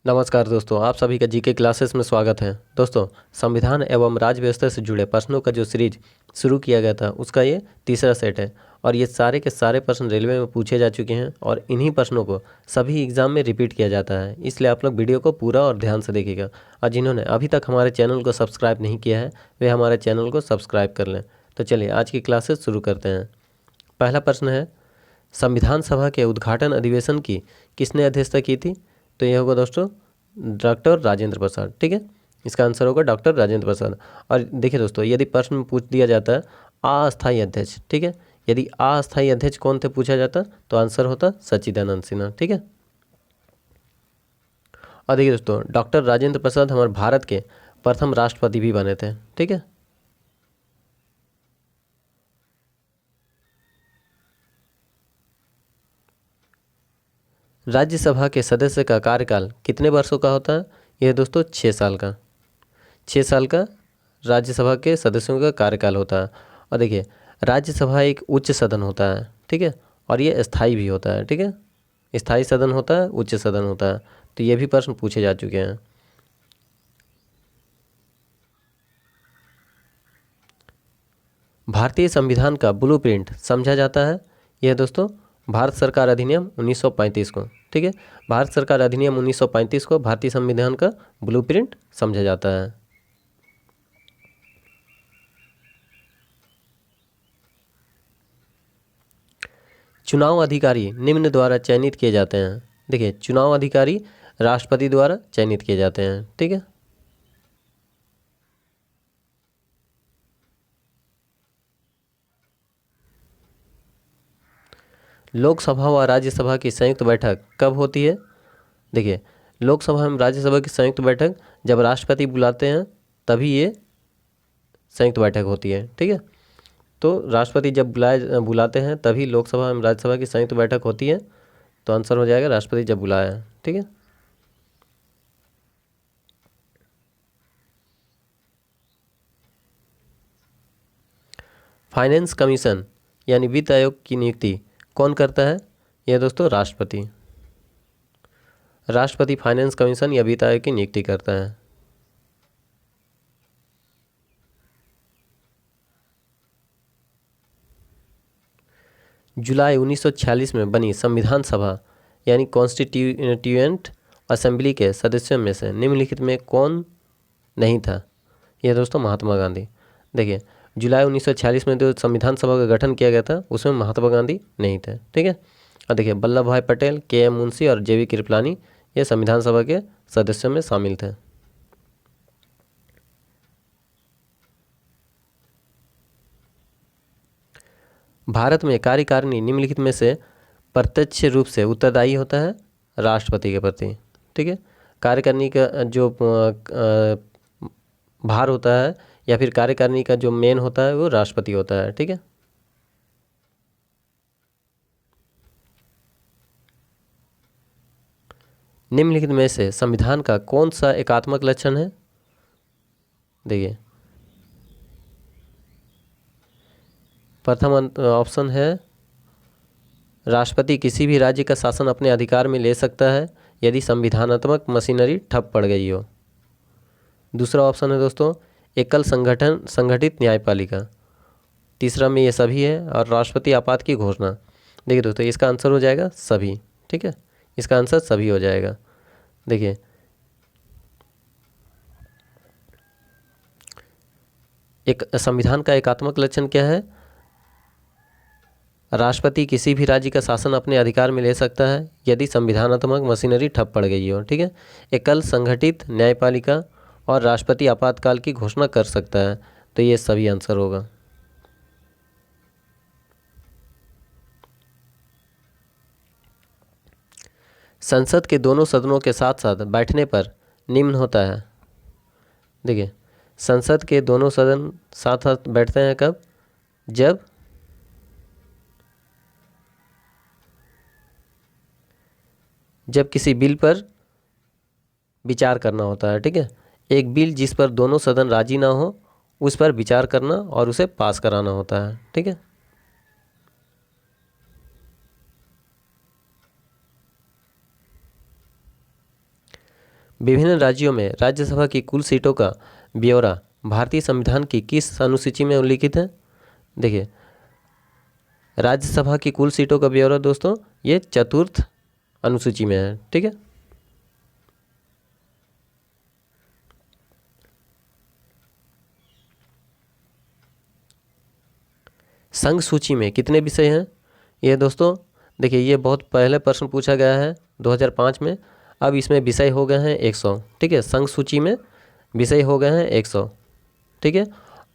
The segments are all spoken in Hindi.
नमस्कार दोस्तों, आप सभी का जीके क्लासेस में स्वागत है। दोस्तों, संविधान एवं राज्य व्यवस्था से जुड़े प्रश्नों का जो सीरीज शुरू किया गया था उसका ये तीसरा सेट है और ये सारे के सारे प्रश्न रेलवे में पूछे जा चुके हैं और इन्हीं प्रश्नों को सभी एग्जाम में रिपीट किया जाता है। इसलिए आप लोग वीडियो को पूरा और ध्यान से देखिएगा और जिन्होंने अभी तक हमारे चैनल को सब्सक्राइब नहीं किया है वे हमारे चैनल को सब्सक्राइब कर लें। तो चलिए आज की क्लासेस शुरू करते हैं। पहला प्रश्न है, संविधान सभा के उद्घाटन अधिवेशन की किसने अध्यक्षता की थी? तो यह होगा दोस्तों डॉक्टर राजेंद्र प्रसाद। ठीक है, इसका आंसर होगा डॉक्टर राजेंद्र प्रसाद। और देखिए दोस्तों, यदि प्रश्न में पूछ दिया जाता है अस्थायी अध्यक्ष, ठीक है, यदि अस्थायी अध्यक्ष कौन थे पूछा जाता तो आंसर होता सच्चिदानंद सिन्हा। ठीक है, और देखिए दोस्तों, डॉक्टर राजेंद्र प्रसाद हमारे भारत के प्रथम राष्ट्रपति भी बने थे। ठीक है, राज्यसभा के सदस्य का कार्यकाल कितने वर्षों का होता है? यह दोस्तों 6 साल का। 6 साल का राज्यसभा के सदस्यों का कार्यकाल होता है। और देखिए, राज्यसभा एक उच्च सदन होता है, ठीक है, और ये स्थायी भी होता है। ठीक है, स्थायी सदन होता है, उच्च सदन होता है। तो ये भी प्रश्न पूछे जा चुके हैं। भारतीय संविधान का ब्लूप्रिंट समझा जाता है यह दोस्तों भारत सरकार अधिनियम 1935 को। ठीक है, भारत सरकार अधिनियम 1935 को भारतीय संविधान का ब्लूप्रिंट समझा जाता है। चुनाव अधिकारी निम्न द्वारा चयनित किए जाते हैं। देखिए, चुनाव अधिकारी राष्ट्रपति द्वारा चयनित किए जाते हैं। ठीक है, लोकसभा व राज्यसभा की संयुक्त बैठक कब होती है? देखिए, लोकसभा एवं राज्यसभा की संयुक्त बैठक जब राष्ट्रपति बुलाते हैं तभी ये संयुक्त बैठक होती है। ठीक है, तो राष्ट्रपति जब बुलाते हैं तभी लोकसभा एवं राज्यसभा की संयुक्त बैठक होती है। तो आंसर हो जाएगा राष्ट्रपति जब बुलाया है। ठीक है, फाइनेंस कमीशन यानी वित्त आयोग की नियुक्ति कौन करता है? यह दोस्तों राष्ट्रपति। राष्ट्रपति फाइनेंस कमीशन या वित्त आयोग की नियुक्ति करता है। जुलाई 1946 में बनी संविधान सभा यानी कॉन्स्टिट्यूएंट असेंबली के सदस्यों में से निम्नलिखित में कौन नहीं था? यह दोस्तों महात्मा गांधी। देखिए, जुलाई 1946 में जो संविधान सभा का गठन किया गया था उसमें महात्मा गांधी नहीं थे। ठीक है, और देखिए, वल्लभ भाई पटेल, के एम मुंशी और जे वी कृपलानी ये संविधान सभा के सदस्यों में शामिल थे। भारत में कार्यकारिणी निम्नलिखित में से प्रत्यक्ष रूप से उत्तरदायी होता है राष्ट्रपति के प्रति। ठीक है, कार्यकारिणी का जो भार होता है या फिर कार्यकारिणी का जो मेन होता है वो राष्ट्रपति होता है। ठीक है, निम्नलिखित में से संविधान का कौन सा एकात्मक लक्षण है? देखिए, प्रथम ऑप्शन है राष्ट्रपति किसी भी राज्य का शासन अपने अधिकार में ले सकता है यदि संविधानात्मक मशीनरी ठप पड़ गई हो। दूसरा ऑप्शन है दोस्तों एकल संगठित न्यायपालिका। तीसरा में ये सभी है और राष्ट्रपति आपात की घोषणा। देखिए दोस्तों, इसका आंसर हो जाएगा सभी। ठीक है, इसका आंसर सभी हो जाएगा। देखिए, एक संविधान का एकात्मक लक्षण क्या है? राष्ट्रपति किसी भी राज्य का शासन अपने अधिकार में ले सकता है यदि संविधानात्मक मशीनरी ठप पड़ गई हो। ठीक है, एकल संगठित न्यायपालिका और राष्ट्रपति आपातकाल की घोषणा कर सकता है। तो ये सभी आंसर होगा। संसद के दोनों सदनों के साथ साथ बैठने पर निम्न होता है। देखिए, संसद के दोनों सदन साथ साथ बैठते हैं कब? जब किसी बिल पर विचार करना होता है। ठीक है, एक बिल जिस पर दोनों सदन राजी ना हो उस पर विचार करना और उसे पास कराना होता है। ठीक है, विभिन्न राज्यों में राज्यसभा की कुल सीटों का ब्यौरा भारतीय संविधान की किस अनुसूची में उल्लिखित है? देखिए, राज्यसभा की कुल सीटों का ब्यौरा दोस्तों ये चतुर्थ अनुसूची में है। ठीक है, संघ सूची में कितने विषय हैं? ये दोस्तों देखिए, ये बहुत पहले प्रश्न पूछा गया है 2005 में। अब इसमें विषय हो गए हैं 100। ठीक है, संघ सूची में विषय हो गए हैं 100। ठीक है,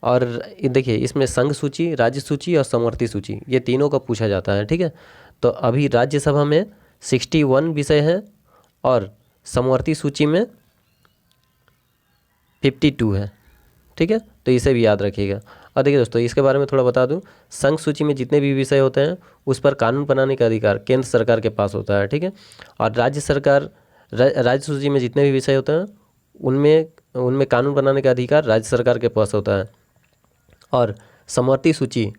और देखिए इसमें संघ सूची, राज्य सूची और समवर्ती सूची ये तीनों का पूछा जाता है। ठीक है, तो अभी राज्यसभा में 61 विषय हैं और समवर्ती सूची में 52 है। ठीक है, तो इसे भी याद रखिएगा। और देखिए दोस्तों, इसके बारे में थोड़ा बता दूं, संघ सूची में जितने भी विषय होते हैं उस पर कानून बनाने का अधिकार केंद्र सरकार के पास होता है। ठीक है, और राज्य सूची में जितने भी विषय होते हैं उनमें कानून बनाने का अधिकार राज्य सरकार के पास होता है। और समवर्ती सूची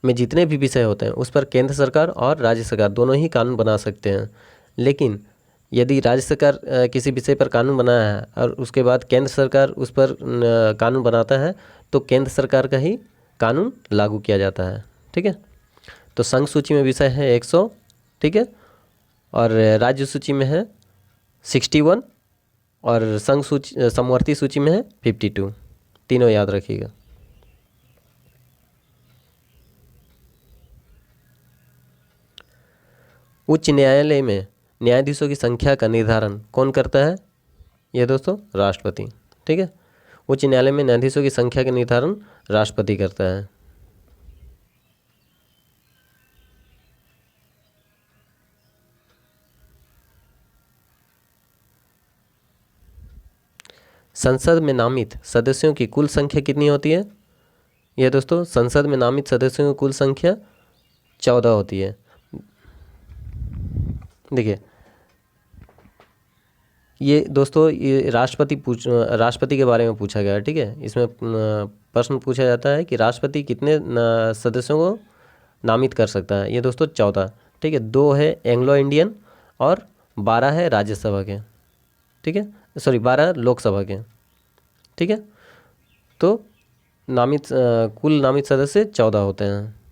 में जितने भी विषय होते हैं उस पर केंद्र सरकार और राज्य सरकार दोनों ही कानून बना सकते हैं। लेकिन यदि राज्य सरकार किसी विषय पर कानून बनाया है और उसके बाद केंद्र सरकार उस पर कानून बनाता है तो केंद्र सरकार का ही कानून लागू किया जाता है। ठीक है, तो संघ सूची में विषय है 100। ठीक है, और राज्य सूची में है 61 और संघ सूची समवर्ती सूची में है 52। तीनों याद रखिएगा। उच्च न्यायालय में न्यायाधीशों की संख्या का निर्धारण कौन करता है? यह दोस्तों राष्ट्रपति। ठीक है, उच्च न्यायालय में न्यायाधीशों की संख्या का निर्धारण राष्ट्रपति करता है। संसद में नामित सदस्यों की कुल संख्या कितनी होती है? यह दोस्तों संसद में नामित सदस्यों की कुल संख्या 14 होती है। देखिए ये दोस्तों ये राष्ट्रपति के बारे में पूछा गया है। ठीक है, इसमें प्रश्न पूछा जाता है कि राष्ट्रपति कितने सदस्यों को नामित कर सकता है? ये दोस्तों 14। ठीक है, 2 है एंग्लो इंडियन और 12 है राज्यसभा के। ठीक है, सॉरी 12 लोकसभा के। ठीक है, तो कुल नामित सदस्य 14 होते हैं।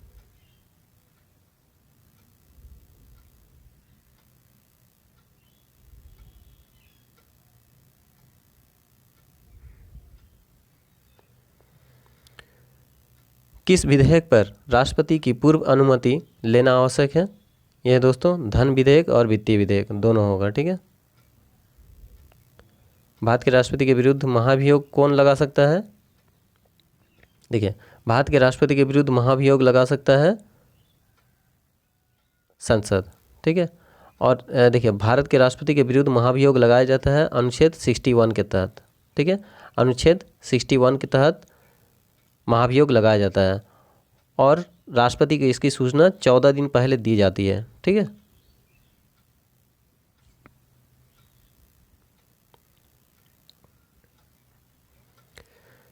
किस विधेयक पर राष्ट्रपति की पूर्व अनुमति लेना आवश्यक है? यह दोस्तों धन विधेयक और वित्तीय विधेयक दोनों होगा। ठीक है, भारत के राष्ट्रपति के विरुद्ध महाभियोग कौन लगा सकता है? देखिए, भारत के राष्ट्रपति के विरुद्ध महाभियोग लगा सकता है संसद। ठीक है, और देखिए भारत के राष्ट्रपति के विरुद्ध महाभियोग लगाया जाता है अनुच्छेद 61 के तहत। ठीक है, अनुच्छेद 61 के तहत महाभियोग लगाया जाता है और राष्ट्रपति को इसकी सूचना 14 दिन पहले दी जाती है। ठीक है,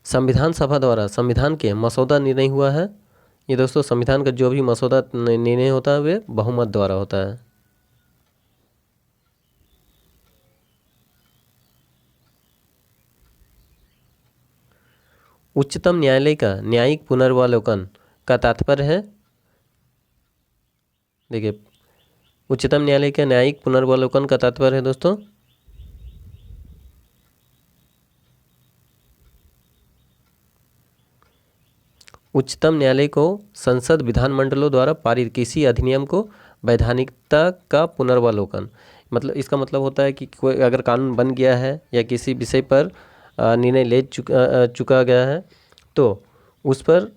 संविधान सभा द्वारा संविधान के मसौदा निर्णय हुआ है। ये दोस्तों संविधान का जो भी मसौदा निर्णय होता है वे बहुमत द्वारा होता है। उच्चतम न्यायालय का न्यायिक पुनर्वालोकन का तात्पर्य है? देखिए, उच्चतम न्यायालय का न्यायिक पुनर्वालोकन का तात्पर्य है दोस्तों उच्चतम न्यायालय को संसद विधानमंडलों द्वारा पारित किसी अधिनियम को वैधानिकता का पुनर्वालोकन, मतलब इसका मतलब होता है कि कोई अगर कानून बन गया है या किसी विषय पर निर्णय ले चुका गया है तो उस पर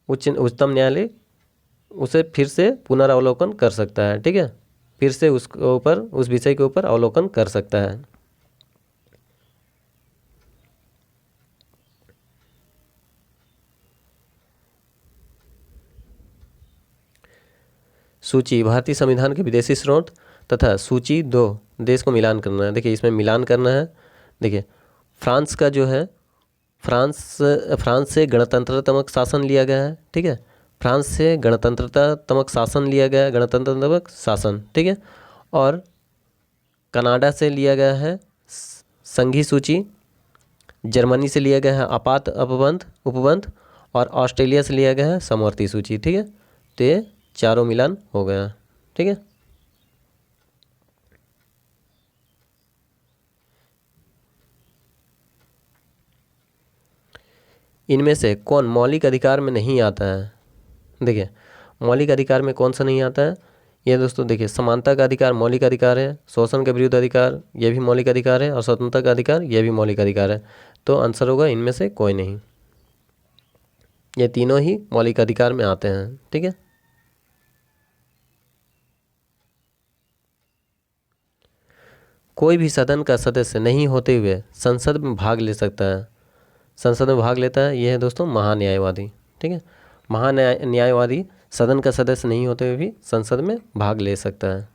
उच्चतम न्यायालय उसे फिर से पुनरावलोकन कर सकता है। ठीक है, फिर से उस विषय के ऊपर अवलोकन कर सकता है। सूची भारतीय संविधान के विदेशी स्रोत तथा सूची 2 देश को मिलान करना है। देखिए इसमें मिलान करना है। देखिए फ्रांस का जो है फ्रांस से गणतंत्रतात्मक शासन लिया गया है। ठीक है, फ्रांस से गणतंत्रतात्मक शासन लिया गया है, गणतंत्रतात्मक शासन। ठीक है, और कनाडा से लिया गया है संघी सूची, जर्मनी से लिया गया है आपात उपबंध उपबंध, और ऑस्ट्रेलिया से लिया गया है समवर्ती सूची। ठीक है, तो ये चारों मिलान हो गया। ठीक है, इनमें से कौन मौलिक अधिकार में नहीं आता है? देखिए, मौलिक अधिकार में कौन सा नहीं आता है? ये दोस्तों देखिए, समानता का अधिकार मौलिक अधिकार है, शोषण के विरुद्ध अधिकार ये भी मौलिक अधिकार है, और स्वतंत्रता का अधिकार ये भी मौलिक अधिकार है। तो आंसर होगा इनमें से कोई नहीं, ये तीनों ही मौलिक अधिकार में आते हैं। ठीक है, कोई भी सदन का सदस्य नहीं होते हुए संसद में भाग ले सकता है। संसद में भाग लेता है, ये है दोस्तों महान्यायवादी। ठीक है, न्यायवादी सदन का सदस्य नहीं होते हुए भी संसद में भाग ले सकता है।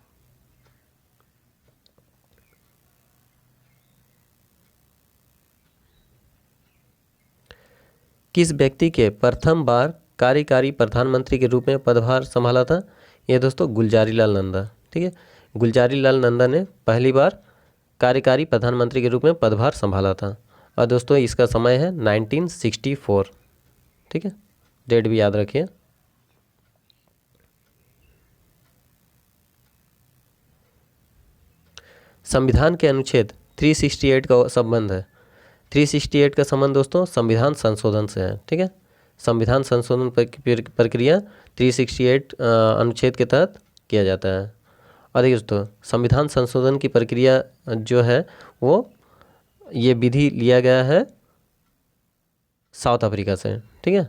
किस व्यक्ति के प्रथम बार कार्यकारी प्रधानमंत्री के रूप में पदभार संभाला था? ये दोस्तों गुलजारी लाल नंदा। ठीक है, गुलजारी लाल नंदा ने पहली बार कार्यकारी प्रधानमंत्री के रूप में पदभार संभाला था, और दोस्तों इसका समय है 1964। ठीक है, डेट भी याद रखिए। संविधान के अनुच्छेद 368 का संबंध है। 368 का संबंध दोस्तों संविधान संशोधन से है। ठीक है, संविधान संशोधन प्रक्रिया 368 अनुच्छेद के तहत किया जाता है। और देखिए दोस्तों, संविधान संशोधन की प्रक्रिया जो है वो ये विधि लिया गया है साउथ अफ्रीका से। ठीक है,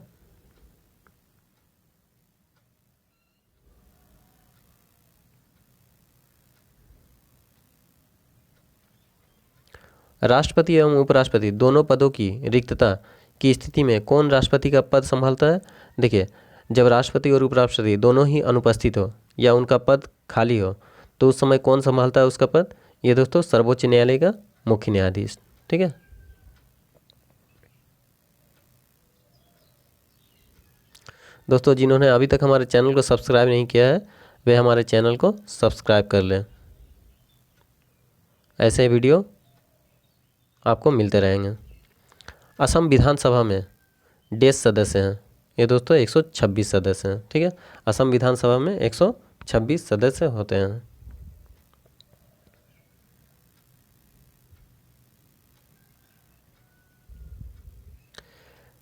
राष्ट्रपति एवं उपराष्ट्रपति दोनों पदों की रिक्तता की स्थिति में कौन राष्ट्रपति का पद संभालता है? देखिए, जब राष्ट्रपति और उपराष्ट्रपति दोनों ही अनुपस्थित हो या उनका पद खाली हो, तो उस समय कौन संभालता है उसका पद? ये दोस्तों सर्वोच्च न्यायालय का मुख्य न्यायाधीश। ठीक है, दोस्तों जिन्होंने अभी तक हमारे चैनल को सब्सक्राइब नहीं किया है वे हमारे चैनल को सब्सक्राइब कर लें, ऐसे वीडियो आपको मिलते रहेंगे। असम विधानसभा में डेढ़ सदस्य हैं? ये दोस्तों 126 सदस्य हैं। ठीक है, असम विधानसभा में 126 सदस्य होते हैं।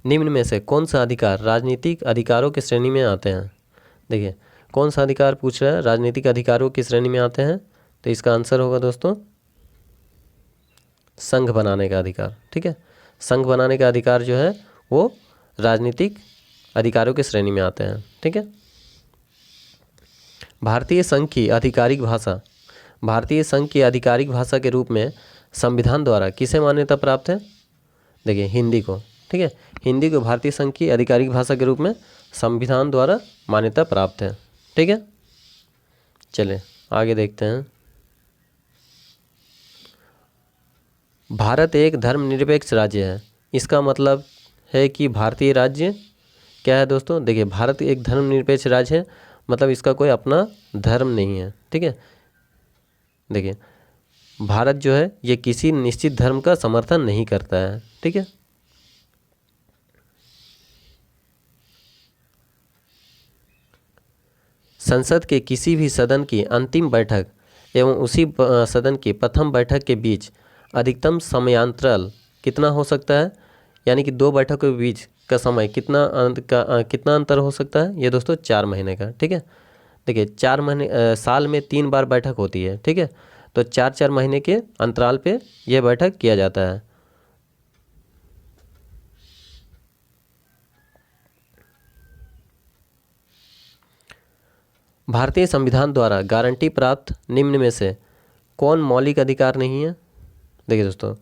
निम्न में से कौन सा अधिकार राजनीतिक अधिकारों की श्रेणी में आते हैं? देखिए, कौन सा अधिकार पूछ रहा है राजनीतिक अधिकारों की श्रेणी में आते हैं? तो इसका आंसर होगा दोस्तों संघ बनाने का अधिकार। ठीक है, संघ बनाने का अधिकार जो है वो राजनीतिक अधिकारों की श्रेणी में आते हैं। ठीक है, भारतीय संघ की आधिकारिक भाषा, भारतीय संघ की आधिकारिक भाषा के रूप में संविधान द्वारा किसे मान्यता प्राप्त है? देखिए, हिंदी को। ठीक है, हिंदी को भारतीय संघ की आधिकारिक भाषा के रूप में संविधान द्वारा मान्यता प्राप्त है। ठीक है, चलिए आगे देखते हैं। भारत एक धर्मनिरपेक्ष राज्य है, इसका मतलब है कि भारतीय राज्य क्या है दोस्तों? देखिए, भारत एक धर्मनिरपेक्ष राज्य है, मतलब इसका कोई अपना धर्म नहीं है। ठीक है, देखिए भारत जो है ये किसी निश्चित धर्म का समर्थन नहीं करता है। ठीक है, संसद के किसी भी सदन की अंतिम बैठक एवं उसी सदन की प्रथम बैठक के बीच अधिकतम समयांतराल कितना हो सकता है? यानी कि दो बैठकों के बीच का समय कितना अंतर हो सकता है? ये दोस्तों 4 महीने का। ठीक है, देखिए 4 महीने साल में 3 बार बैठक होती है। ठीक है, तो 4-4 महीने के अंतराल पे यह बैठक किया जाता है। भारतीय संविधान द्वारा गारंटी प्राप्त निम्न में से कौन मौलिक अधिकार नहीं है? देखिए दोस्तों,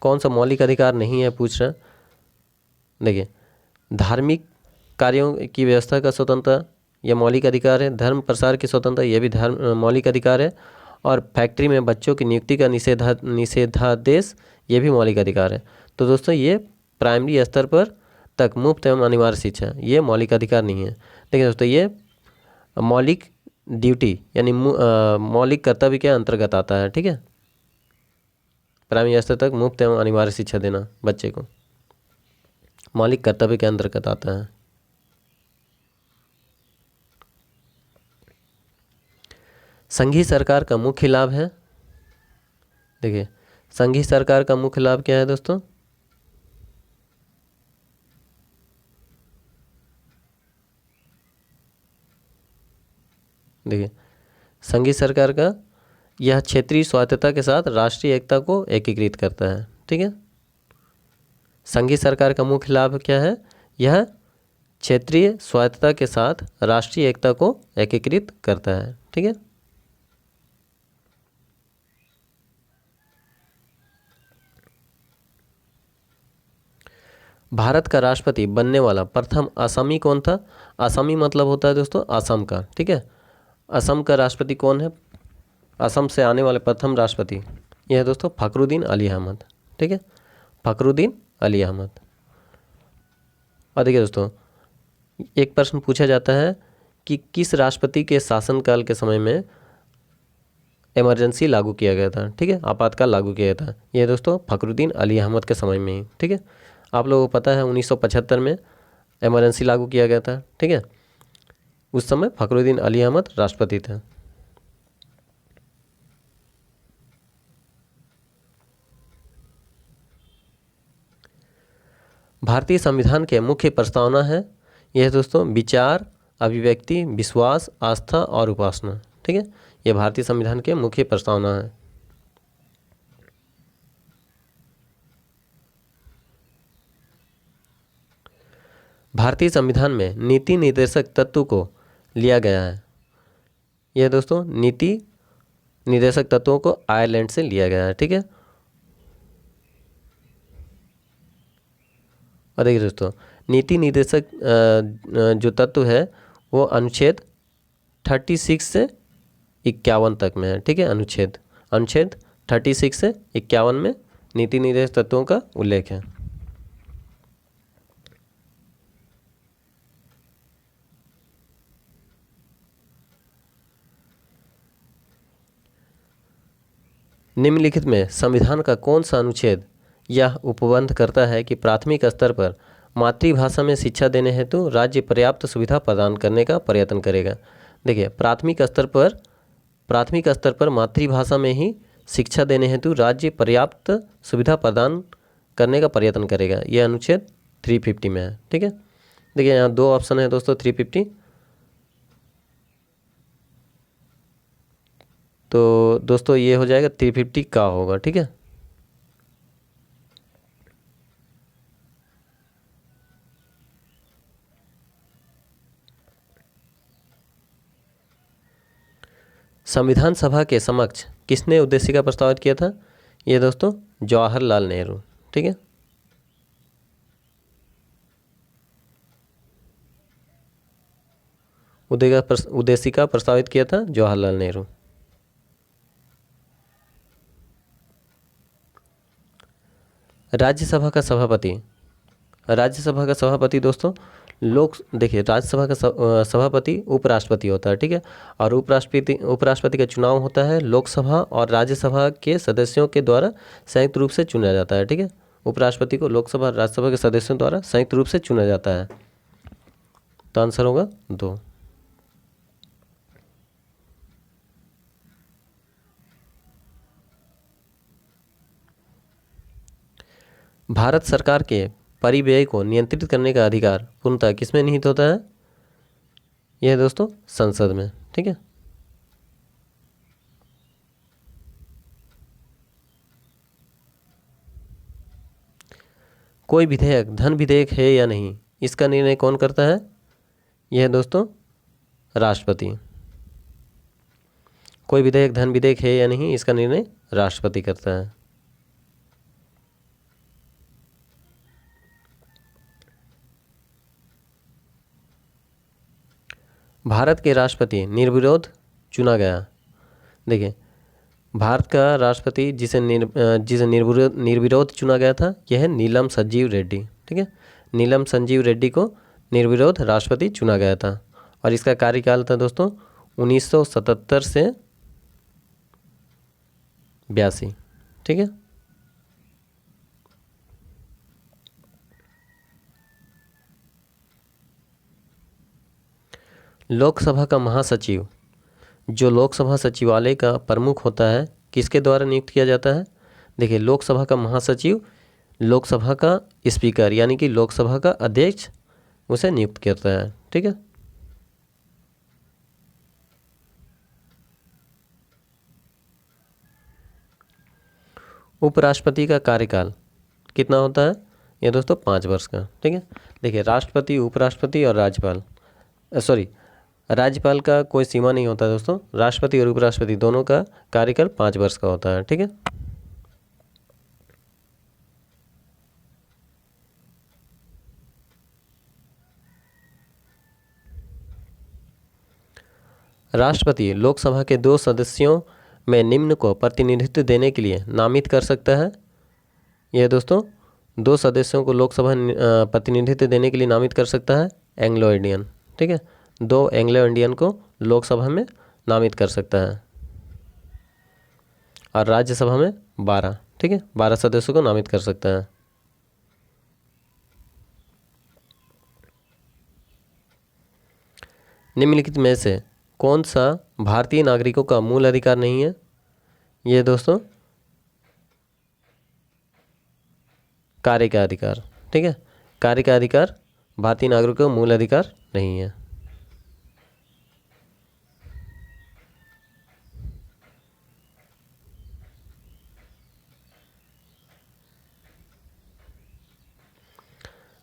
कौन सा मौलिक अधिकार नहीं है पूछ रहा है। देखिए, धार्मिक कार्यों की व्यवस्था का स्वतंत्रता यह मौलिक अधिकार है, धर्म प्रसार की स्वतंत्रता यह भी मौलिक अधिकार है, और फैक्ट्री में बच्चों की नियुक्ति का निषेधादेश ये भी मौलिक अधिकार है। तो दोस्तों ये प्राइमरी स्तर पर तक मुफ्त एवं अनिवार्य शिक्षा ये मौलिक अधिकार नहीं है। देखिए दोस्तों, ये मौलिक ड्यूटी यानी मौलिक कर्तव्य के अंतर्गत आता है। ठीक है, प्राइमरी स्तर तक मुफ्त एवं अनिवार्य शिक्षा देना बच्चे को मौलिक कर्तव्य के अंतर्गत आता है। संघीय सरकार का मुख्य लाभ है, देखिए संघीय सरकार का मुख्य लाभ क्या है दोस्तों? देखिए संघीय सरकार का यह क्षेत्रीय स्वायत्तता के साथ राष्ट्रीय एकता को एकीकृत करता है। ठीक है, संघीय सरकार का मुख्य लाभ क्या है? यह क्षेत्रीय स्वायत्तता के साथ राष्ट्रीय एकता को एकीकृत करता है। ठीक है, भारत का राष्ट्रपति बनने वाला प्रथम असमी कौन था? असमी मतलब होता है दोस्तों असम का। ठीक है, असम का राष्ट्रपति कौन है? असम से आने वाले प्रथम राष्ट्रपति यह है दोस्तों फखरुद्दीन अली अहमद। ठीक है, फखरुद्दीन अली अहमद। और देखिए दोस्तों एक प्रश्न पूछा जाता है कि किस राष्ट्रपति के शासनकाल के समय में इमरजेंसी लागू किया गया था? ठीक है, आपातकाल लागू किया गया था। यह दोस्तों फखरुद्दीन अली अहमद के समय में ही। ठीक है, आप लोगों को पता है 1975 में इमरजेंसी लागू किया गया था। ठीक है, उस समय फखरुद्दीन अली अहमद राष्ट्रपति थे। भारतीय संविधान के मुख्य प्रस्तावना है, यह दोस्तों विचार, अभिव्यक्ति, विश्वास, आस्था और उपासना। ठीक है, यह भारतीय संविधान के मुख्य प्रस्तावना है। भारतीय संविधान में नीति निर्देशक तत्व को लिया गया है, यह दोस्तों नीति निर्देशक तत्वों को आयरलैंड से लिया गया है। ठीक है, और देखिए दोस्तों नीति निर्देशक जो तत्व है वो अनुच्छेद 36 से 51 तक में है। ठीक है, अनुच्छेद 36 से 51 में नीति निर्देशक तत्वों का उल्लेख है। निम्नलिखित में संविधान का कौन सा अनुच्छेद यह उपबंध करता है कि प्राथमिक स्तर पर मातृभाषा में शिक्षा देने हेतु राज्य पर्याप्त सुविधा प्रदान करने का प्रयत्न करेगा? देखिए प्राथमिक स्तर पर मातृभाषा में ही शिक्षा देने हेतु राज्य पर्याप्त सुविधा प्रदान करने का प्रयत्न करेगा, यह अनुच्छेद 350 में है। ठीक है, देखिए यहाँ दो ऑप्शन है दोस्तों 350, तो दोस्तों ये हो जाएगा 350 का होगा। ठीक है, संविधान सभा के समक्ष किसने उद्देशिका प्रस्तावित किया था? ये दोस्तों जवाहरलाल नेहरू। ठीक है, उद्देशिका प्रस्तावित किया था जवाहरलाल नेहरू। राज्यसभा का सभापति दोस्तों देखिए राज्यसभा का सभापति उपराष्ट्रपति होता है। ठीक है, और उपराष्ट्रपति का चुनाव होता है लोकसभा और राज्यसभा के सदस्यों के द्वारा संयुक्त रूप से चुना जाता है। ठीक है, उपराष्ट्रपति को लोकसभा और राज्यसभा के सदस्यों द्वारा संयुक्त रूप से चुना जाता है। तो आंसर होगा 2। भारत सरकार के परिव्यय को नियंत्रित करने का अधिकार पूर्णतः किसमें निहित होता है? यह दोस्तों संसद में। ठीक है, कोई विधेयक धन विधेयक है या नहीं, इसका निर्णय कौन करता है? यह दोस्तों राष्ट्रपति। कोई विधेयक धन विधेयक है या नहीं, इसका निर्णय राष्ट्रपति करता है। भारत के राष्ट्रपति निर्विरोध चुना गया। देखिए भारत का राष्ट्रपति जिसे निर्विरोध चुना गया था यह है नीलम संजीव रेड्डी। ठीक है, नीलम संजीव रेड्डी को निर्विरोध राष्ट्रपति चुना गया था और इसका कार्यकाल था दोस्तों 1977 से 82। ठीक है, लोकसभा का महासचिव, जो लोकसभा सचिवालय का प्रमुख होता है, किसके द्वारा नियुक्त किया जाता है? देखिए, लोकसभा का महासचिव लोकसभा का स्पीकर यानी कि लोकसभा का अध्यक्ष उसे नियुक्त करता है। ठीक है। उपराष्ट्रपति का कार्यकाल कितना होता है? ये दोस्तों 5 वर्ष का। ठीक है। देखिए, राष्ट्रपति, उपराष्ट्रपति और राज्यपाल का कोई सीमा नहीं होता दोस्तों। राष्ट्रपति और उपराष्ट्रपति दोनों का कार्यकाल 5 वर्ष का होता है। ठीक है। राष्ट्रपति लोकसभा के 2 सदस्यों में निम्न को प्रतिनिधित्व देने के लिए नामित कर सकता है। यह दोस्तों 2 सदस्यों को लोकसभा प्रतिनिधित्व देने के लिए नामित कर सकता है। एंग्लो इंडियन, ठीक है, 2 एंग्लो इंडियन को लोकसभा में नामित कर सकता है और राज्यसभा में 12, ठीक है, 12 सदस्यों को नामित कर सकता है। निम्नलिखित में से कौन सा भारतीय नागरिकों का मूल अधिकार नहीं है? ये दोस्तों कार्य का अधिकार। ठीक है, कार्य का अधिकार भारतीय नागरिकों का मूल अधिकार नहीं है।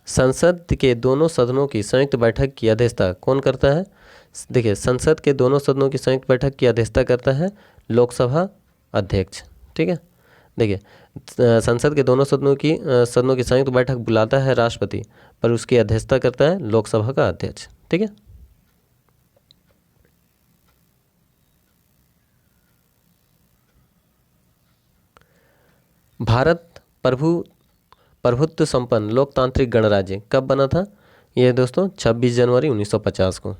संसद के दोनों सदनों की संयुक्त बैठक की अध्यक्षता कौन करता है? देखिए, संसद के दोनों सदनों की संयुक्त बैठक की अध्यक्षता करता है लोकसभा अध्यक्ष। ठीक है। देखिए, संसद के दोनों सदनों की संयुक्त बैठक बुलाता है राष्ट्रपति, पर उसकी अध्यक्षता करता है लोकसभा का अध्यक्ष। ठीक है। भारत प्रभुत्व संपन्न लोकतांत्रिक गणराज्य कब बना था? यह दोस्तों 26 जनवरी 1950 को।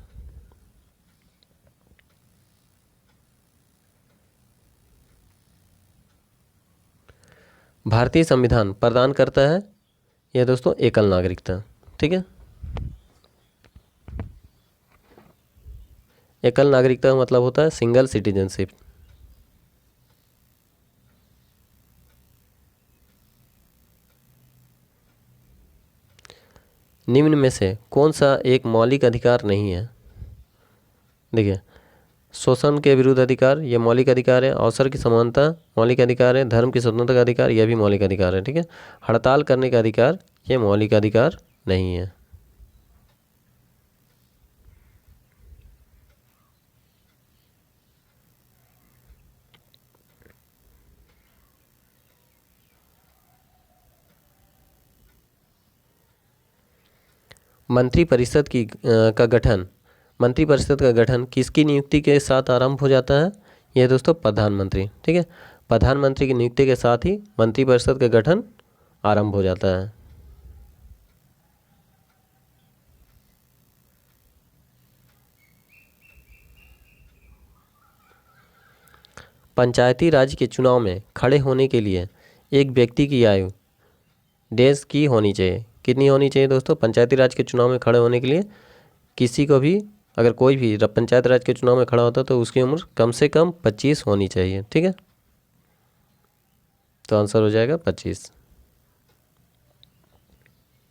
भारतीय संविधान प्रदान करता है यह दोस्तों एकल नागरिकता। ठीक है। एकल नागरिकता का मतलब होता है सिंगल सिटीजनशिप। निम्न में से कौन सा एक मौलिक अधिकार नहीं है? देखिए, शोषण के विरुद्ध अधिकार ये मौलिक अधिकार है। अवसर की समानता मौलिक अधिकार है। धर्म की स्वतंत्रता का अधिकार यह भी मौलिक अधिकार है। ठीक है। हड़ताल करने का अधिकार ये मौलिक अधिकार नहीं है। मंत्रिपरिषद का गठन किसकी नियुक्ति के साथ आरंभ हो जाता है? यह दोस्तों प्रधानमंत्री। ठीक है, प्रधानमंत्री की नियुक्ति के साथ ही मंत्रिपरिषद का गठन आरंभ हो जाता है। पंचायती राज के चुनाव में खड़े होने के लिए एक व्यक्ति की आयु डेज की होनी चाहिए। कितनी होनी चाहिए दोस्तों? पंचायती राज के चुनाव में खड़े होने के लिए किसी को भी, अगर कोई भी पंचायत राज के चुनाव में खड़ा होता तो उसकी उम्र कम से कम 25 होनी चाहिए। ठीक है, तो आंसर हो जाएगा 25।